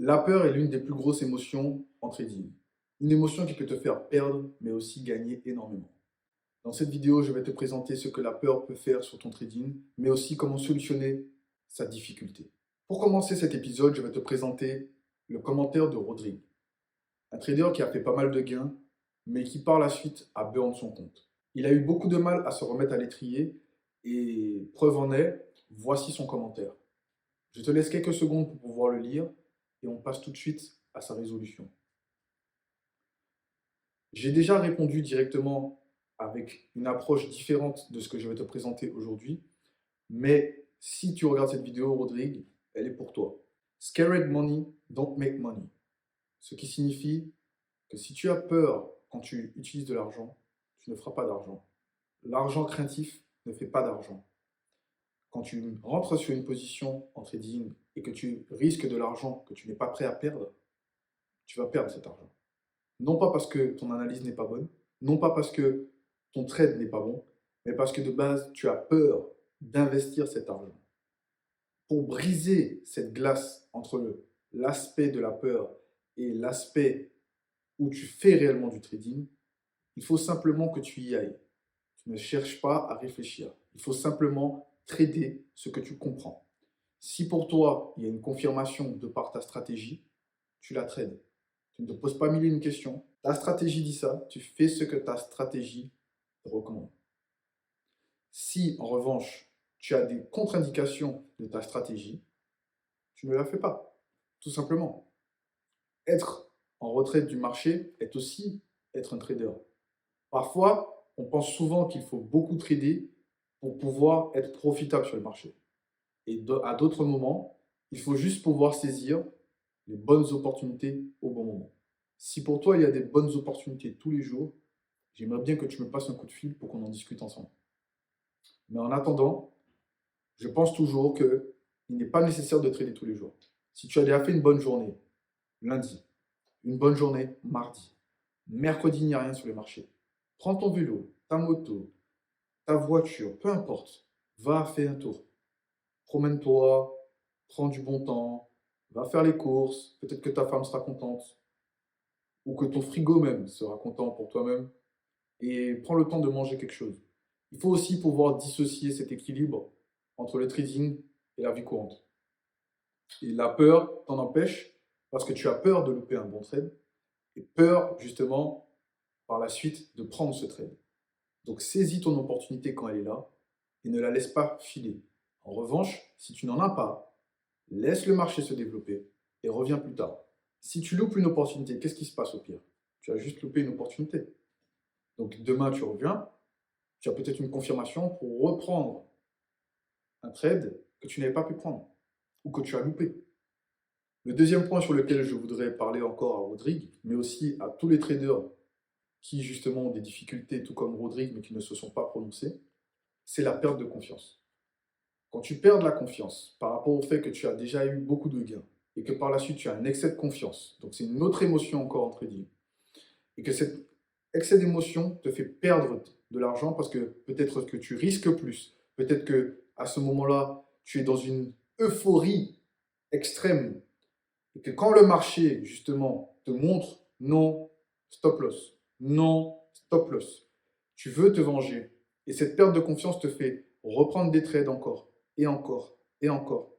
La peur est l'une des plus grosses émotions en trading. Une émotion qui peut te faire perdre, mais aussi gagner énormément. Dans cette vidéo, je vais te présenter ce que la peur peut faire sur ton trading, mais aussi comment solutionner sa difficulté. Pour commencer cet épisode, je vais te présenter le commentaire de Rodrigue, un trader qui a fait pas mal de gains, mais qui par la suite a burn son compte. Il a eu beaucoup de mal à se remettre à l'étrier, et preuve en est, voici son commentaire. Je te laisse quelques secondes pour pouvoir le lire et on passe tout de suite à sa résolution. J'ai déjà répondu directement avec une approche différente de ce que je vais te présenter aujourd'hui, mais si tu regardes cette vidéo, Rodrigue, elle est pour toi. Scared money don't make money. Ce qui signifie que si tu as peur quand tu utilises de l'argent, tu ne feras pas d'argent. L'argent craintif ne fait pas d'argent. Quand tu rentres sur une position en trading et que tu risques de l'argent que tu n'es pas prêt à perdre, tu vas perdre cet argent. Non pas parce que ton analyse n'est pas bonne, non pas parce que ton trade n'est pas bon, mais parce que de base, tu as peur d'investir cet argent. Pour briser cette glace entre l'aspect de la peur et l'aspect où tu fais réellement du trading, il faut simplement que tu y ailles. Tu ne cherches pas à réfléchir. Il faut simplement trader ce que tu comprends. Si pour toi, il y a une confirmation de par ta stratégie, tu la trades. Tu ne te poses pas mille et une questions. Ta stratégie dit ça, tu fais ce que ta stratégie te recommande. Si en revanche, tu as des contre-indications de ta stratégie, tu ne la fais pas, tout simplement. Être en retraite du marché est aussi être un trader. Parfois, on pense souvent qu'il faut beaucoup trader pour pouvoir être profitable sur le marché. Et à d'autres moments, il faut juste pouvoir saisir les bonnes opportunités au bon moment. Si pour toi, il y a des bonnes opportunités tous les jours, j'aimerais bien que tu me passes un coup de fil pour qu'on en discute ensemble. Mais en attendant, je pense toujours qu'il n'est pas nécessaire de trader tous les jours. Si tu as déjà fait une bonne journée lundi, une bonne journée mardi, mercredi, il n'y a rien sur le marché. Prends ton vélo, ta moto, ta voiture, peu importe, va faire un tour. Promène-toi, prends du bon temps, va faire les courses, peut-être que ta femme sera contente, ou que ton frigo même sera content pour toi-même, et prends le temps de manger quelque chose. Il faut aussi pouvoir dissocier cet équilibre entre le trading et la vie courante. Et la peur t'en empêche parce que tu as peur de louper un bon trade et peur justement par la suite de prendre ce trade. Donc saisis ton opportunité quand elle est là et ne la laisse pas filer. En revanche, si tu n'en as pas, laisse le marché se développer et reviens plus tard. Si tu loupes une opportunité, qu'est-ce qui se passe au pire? Tu as juste loupé une opportunité. Donc demain, tu reviens, tu as peut-être une confirmation pour reprendre un trade que tu n'avais pas pu prendre ou que tu as loupé. Le deuxième point sur lequel je voudrais parler encore à Rodrigue, mais aussi à tous les traders qui justement ont des difficultés, tout comme Rodrigue, mais qui ne se sont pas prononcés, c'est la perte de confiance. Quand tu perds de la confiance par rapport au fait que tu as déjà eu beaucoup de gains et que par la suite tu as un excès de confiance, donc c'est une autre émotion encore en trading, et que cet excès d'émotion te fait perdre de l'argent parce que peut-être que tu risques plus, peut-être que à ce moment-là, tu es dans une euphorie extrême et que quand le marché justement te montre non, stop loss, non, stop loss, tu veux te venger et cette perte de confiance te fait reprendre des trades encore et encore et encore.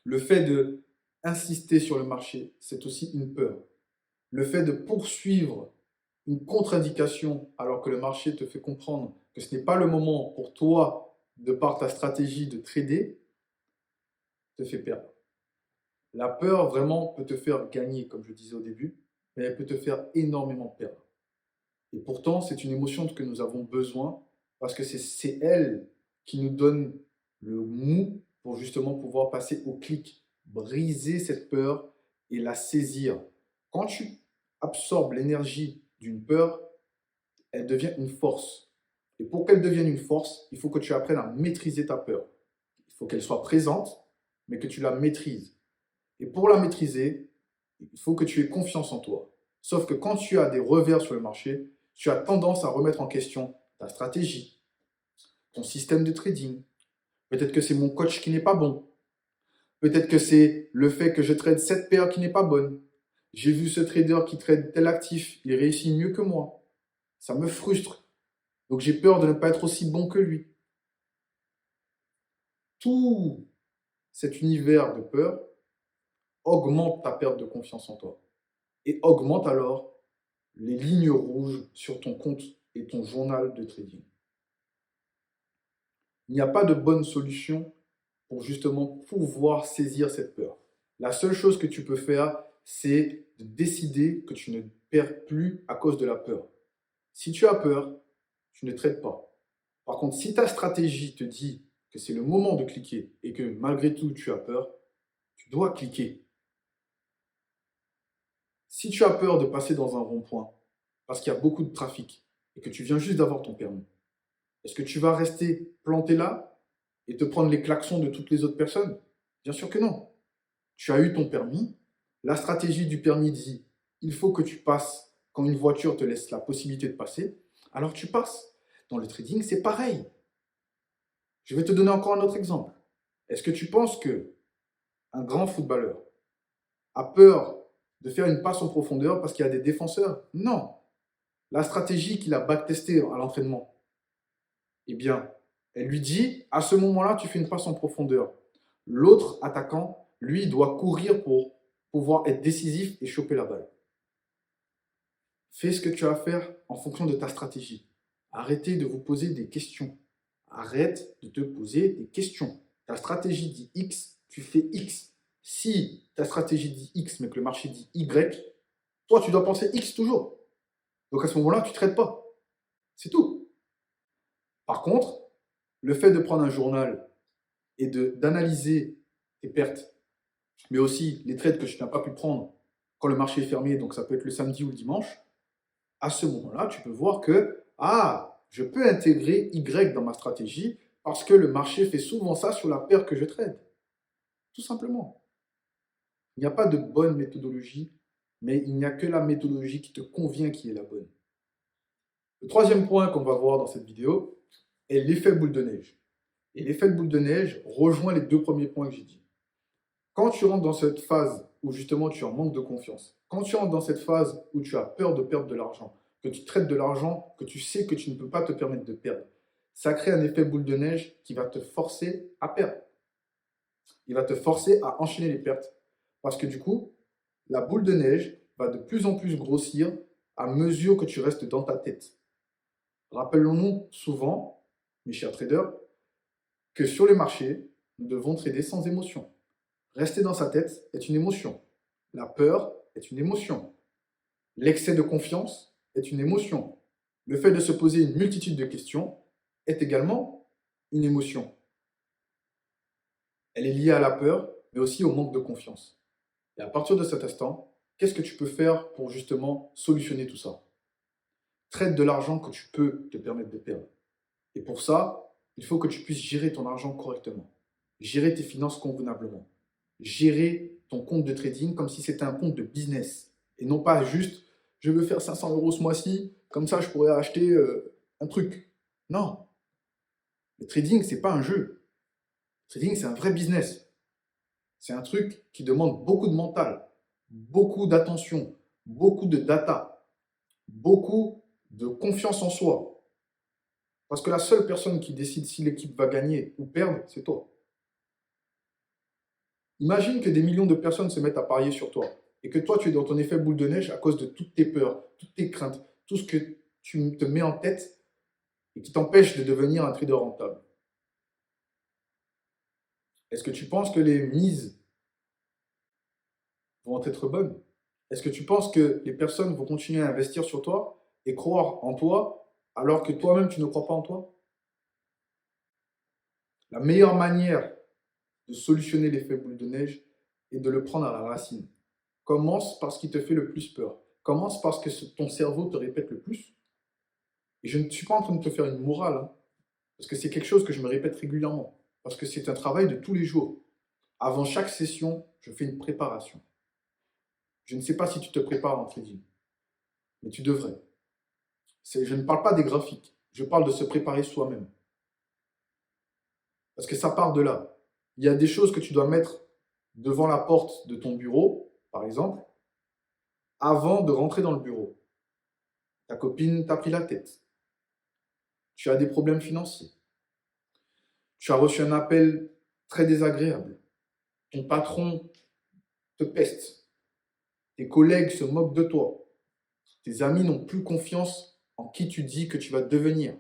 Le fait de insister sur le marché, c'est aussi une peur. Le fait de poursuivre une contre-indication alors que le marché te fait comprendre que ce n'est pas le moment pour toi, de par ta stratégie de trader, te fait perdre. La peur vraiment peut te faire gagner, comme je disais au début, mais elle peut te faire énormément perdre. Et pourtant, c'est une émotion que nous avons besoin parce que c'est elle qui nous donne le mou pour justement pouvoir passer au clic, briser cette peur et la saisir. Quand tu absorbes l'énergie d'une peur, elle devient une force. Et pour qu'elle devienne une force, il faut que tu apprennes à maîtriser ta peur. Il faut qu'elle soit présente, mais que tu la maîtrises. Et pour la maîtriser, il faut que tu aies confiance en toi. Sauf que quand tu as des revers sur le marché, tu as tendance à remettre en question ta stratégie, ton système de trading. Peut-être que c'est mon coach qui n'est pas bon. Peut-être que c'est le fait que je trade cette paire qui n'est pas bonne. J'ai vu ce trader qui trade tel actif, il réussit mieux que moi. Ça me frustre. Donc j'ai peur de ne pas être aussi bon que lui. Tout cet univers de peur augmente ta perte de confiance en toi et augmente alors les lignes rouges sur ton compte et ton journal de trading. Il n'y a pas de bonne solution pour justement pouvoir saisir cette peur. La seule chose que tu peux faire, c'est de décider que tu ne perds plus à cause de la peur. Si tu as peur, tu ne traites pas. Par contre, si ta stratégie te dit que c'est le moment de cliquer et que malgré tout tu as peur, tu dois cliquer. Si tu as peur de passer dans un rond-point parce qu'il y a beaucoup de trafic et que tu viens juste d'avoir ton permis, est-ce que tu vas rester planté là et te prendre les klaxons de toutes les autres personnes? Bien sûr que non. Tu as eu ton permis. La stratégie du permis dit, il faut que tu passes quand une voiture te laisse la possibilité de passer. Alors tu passes. Dans le trading, c'est pareil. Je vais te donner encore un autre exemple. Est-ce que tu penses que un grand footballeur a peur de faire une passe en profondeur parce qu'il y a des défenseurs? Non. La stratégie qu'il a backtestée à l'entraînement, eh bien, elle lui dit, à ce moment-là, tu fais une passe en profondeur. L'autre attaquant, lui, doit courir pour pouvoir être décisif et choper la balle. Fais ce que tu as à faire en fonction de ta stratégie. Arrêtez de vous poser des questions. Arrête de te poser des questions. Ta stratégie dit X, tu fais X. Si ta stratégie dit X, mais que le marché dit Y, toi, tu dois penser X toujours. Donc à ce moment-là, tu ne traites pas. C'est tout. Par contre, le fait de prendre un journal et d'analyser tes pertes, mais aussi les trades que tu n'as pas pu prendre quand le marché est fermé, donc ça peut être le samedi ou le dimanche, à ce moment-là, tu peux voir que, ah, je peux intégrer Y dans ma stratégie parce que le marché fait souvent ça sur la paire que je trade. Tout simplement. Il n'y a pas de bonne méthodologie, mais il n'y a que la méthodologie qui te convient qui est la bonne. Le troisième point qu'on va voir dans cette vidéo est l'effet boule de neige. Et l'effet boule de neige rejoint les deux premiers points que j'ai dit. Quand tu rentres dans cette phase où justement tu es en manque de confiance, quand tu rentres dans cette phase où tu as peur de perdre de l'argent, que tu traites de l'argent que tu sais que tu ne peux pas te permettre de perdre, ça crée un effet boule de neige qui va te forcer à perdre. Il va te forcer à enchaîner les pertes. Parce que du coup, la boule de neige va de plus en plus grossir à mesure que tu restes dans ta tête. Rappelons-nous souvent, mes chers traders, que sur les marchés, nous devons trader sans émotion. Rester dans sa tête est une émotion. La peur est une émotion. L'excès de confiance est une émotion. Le fait de se poser une multitude de questions est également une émotion. Elle est liée à la peur, mais aussi au manque de confiance. Et à partir de cet instant, qu'est-ce que tu peux faire pour justement solutionner tout ça? Traite de l'argent que tu peux te permettre de perdre. Et pour ça, il faut que tu puisses gérer ton argent correctement. Gérer tes finances convenablement. Gérer ton compte de trading comme si c'était un compte de business. Et non pas juste, je veux faire 500 € ce mois-ci, comme ça je pourrais acheter un truc. Non. Le trading, ce n'est pas un jeu. Le trading, c'est un vrai business. C'est un truc qui demande beaucoup de mental, beaucoup d'attention, beaucoup de data, beaucoup de confiance en soi. Parce que la seule personne qui décide si l'équipe va gagner ou perdre, c'est toi. Imagine que des millions de personnes se mettent à parier sur toi et que toi, tu es dans ton effet boule de neige à cause de toutes tes peurs, toutes tes craintes, tout ce que tu te mets en tête et qui t'empêche de devenir un trader rentable. Est-ce que tu penses que les mises vont être bonnes? Est-ce que tu penses que les personnes vont continuer à investir sur toi et croire en toi alors que toi-même, tu ne crois pas en toi? La meilleure manière de solutionner l'effet boule de neige est de le prendre à la racine. Commence par ce qui te fait le plus peur. Commence par ce que ton cerveau te répète le plus. Et je ne suis pas en train de te faire une morale, hein, parce que c'est quelque chose que je me répète régulièrement. Parce que c'est un travail de tous les jours. Avant chaque session, je fais une préparation. Je ne sais pas si tu te prépares en trading, mais tu devrais. Je ne parle pas des graphiques, je parle de se préparer soi-même. Parce que ça part de là. Il y a des choses que tu dois mettre devant la porte de ton bureau, par exemple, avant de rentrer dans le bureau. Ta copine t'a pris la tête. Tu as des problèmes financiers. Tu as reçu un appel très désagréable. Ton patron te peste. Tes collègues se moquent de toi. Tes amis n'ont plus confiance en qui tu dis que tu vas devenir.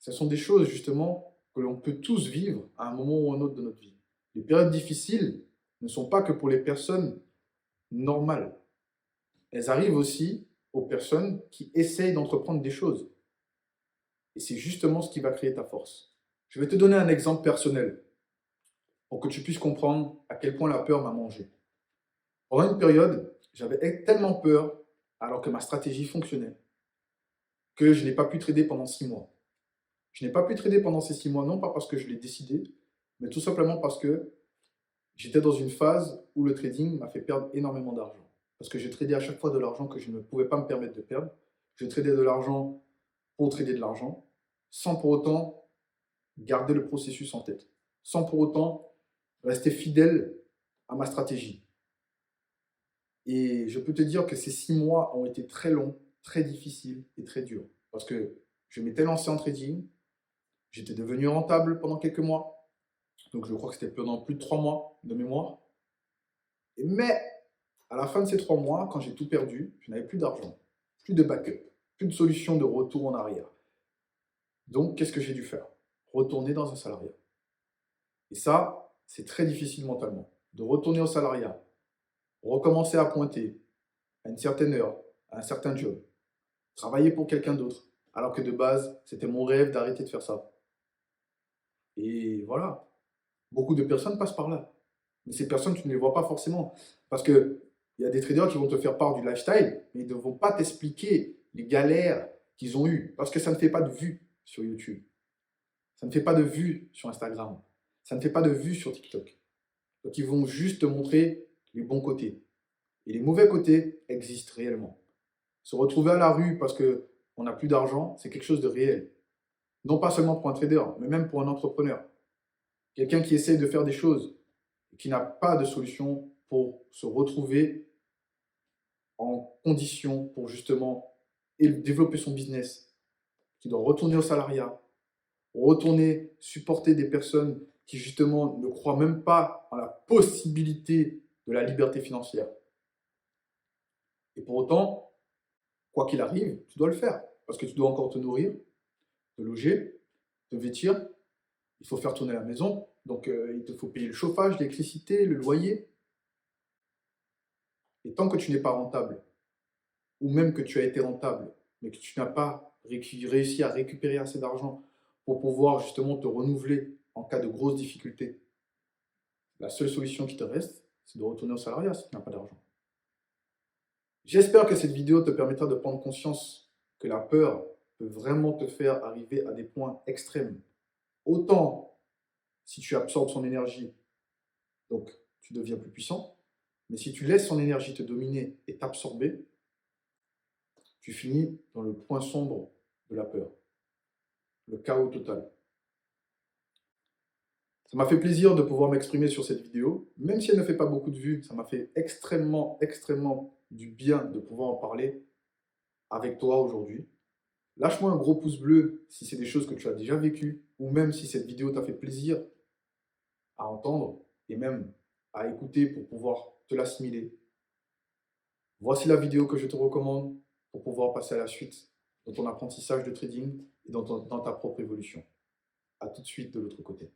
Ce sont des choses, justement, que l'on peut tous vivre à un moment ou un autre de notre vie. Les périodes difficiles ne sont pas que pour les personnes normales. Elles arrivent aussi aux personnes qui essayent d'entreprendre des choses. Et c'est justement ce qui va créer ta force. Je vais te donner un exemple personnel pour que tu puisses comprendre à quel point la peur m'a mangé. Pendant une période, j'avais tellement peur, alors que ma stratégie fonctionnait, que je n'ai pas pu trader pendant 6 mois. Je n'ai pas pu trader pendant ces 6 mois, non pas parce que je l'ai décidé, mais tout simplement parce que j'étais dans une phase où le trading m'a fait perdre énormément d'argent. Parce que j'ai tradé à chaque fois de l'argent que je ne pouvais pas me permettre de perdre. Je tradais de l'argent pour trader de l'argent, sans pour autant garder le processus en tête, sans pour autant rester fidèle à ma stratégie. Et je peux te dire que ces 6 mois ont été très longs, très difficiles et très durs. Parce que je m'étais lancé en trading, j'étais devenu rentable pendant quelques mois. Donc je crois que c'était pendant plus de 3 mois de mémoire. Mais à la fin de ces 3 mois, quand j'ai tout perdu, je n'avais plus d'argent, plus de backup, plus de solution de retour en arrière. Donc qu'est-ce que j'ai dû faire? Retourner dans un salariat. Et ça, c'est très difficile mentalement. De retourner au salariat, recommencer à pointer à une certaine heure, à un certain job, travailler pour quelqu'un d'autre, alors que de base, c'était mon rêve d'arrêter de faire ça. Et voilà, beaucoup de personnes passent par là. Mais ces personnes, tu ne les vois pas forcément. Parce qu'il y a des traders qui vont te faire part du lifestyle, mais ils ne vont pas t'expliquer les galères qu'ils ont eues. Parce que ça ne fait pas de vues sur YouTube. Ça ne fait pas de vues sur Instagram. Ça ne fait pas de vues sur TikTok. Donc ils vont juste te montrer les bons côtés. Et les mauvais côtés existent réellement. Se retrouver à la rue parce qu'on n'a plus d'argent, c'est quelque chose de réel. Non pas seulement pour un trader, mais même pour un entrepreneur. Quelqu'un qui essaie de faire des choses et qui n'a pas de solution pour se retrouver en condition pour justement développer son business, qui doit retourner au salariat, retourner supporter des personnes qui justement ne croient même pas en la possibilité de la liberté financière. Et pour autant, quoi qu'il arrive, tu dois le faire. Parce que tu dois encore te nourrir, te loger, te vêtir. Il faut faire tourner la maison. Donc, il te faut payer le chauffage, l'électricité, le loyer. Et tant que tu n'es pas rentable, ou même que tu as été rentable, mais que tu n'as pas réussi à récupérer assez d'argent pour pouvoir justement te renouveler en cas de grosses difficultés, la seule solution qui te reste, c'est de retourner au salariat si tu n'as pas d'argent. J'espère que cette vidéo te permettra de prendre conscience que la peur peut vraiment te faire arriver à des points extrêmes. Autant si tu absorbes son énergie, donc tu deviens plus puissant, mais si tu laisses son énergie te dominer et t'absorber, tu finis dans le point sombre de la peur, le chaos total. Ça m'a fait plaisir de pouvoir m'exprimer sur cette vidéo, même si elle ne fait pas beaucoup de vues, ça m'a fait extrêmement, extrêmement du bien de pouvoir en parler avec toi aujourd'hui. Lâche-moi un gros pouce bleu si c'est des choses que tu as déjà vécues, ou même si cette vidéo t'a fait plaisir à entendre et même à écouter pour pouvoir te l'assimiler. Voici la vidéo que je te recommande pour pouvoir passer à la suite dans ton apprentissage de trading et dans ta propre évolution. À tout de suite de l'autre côté.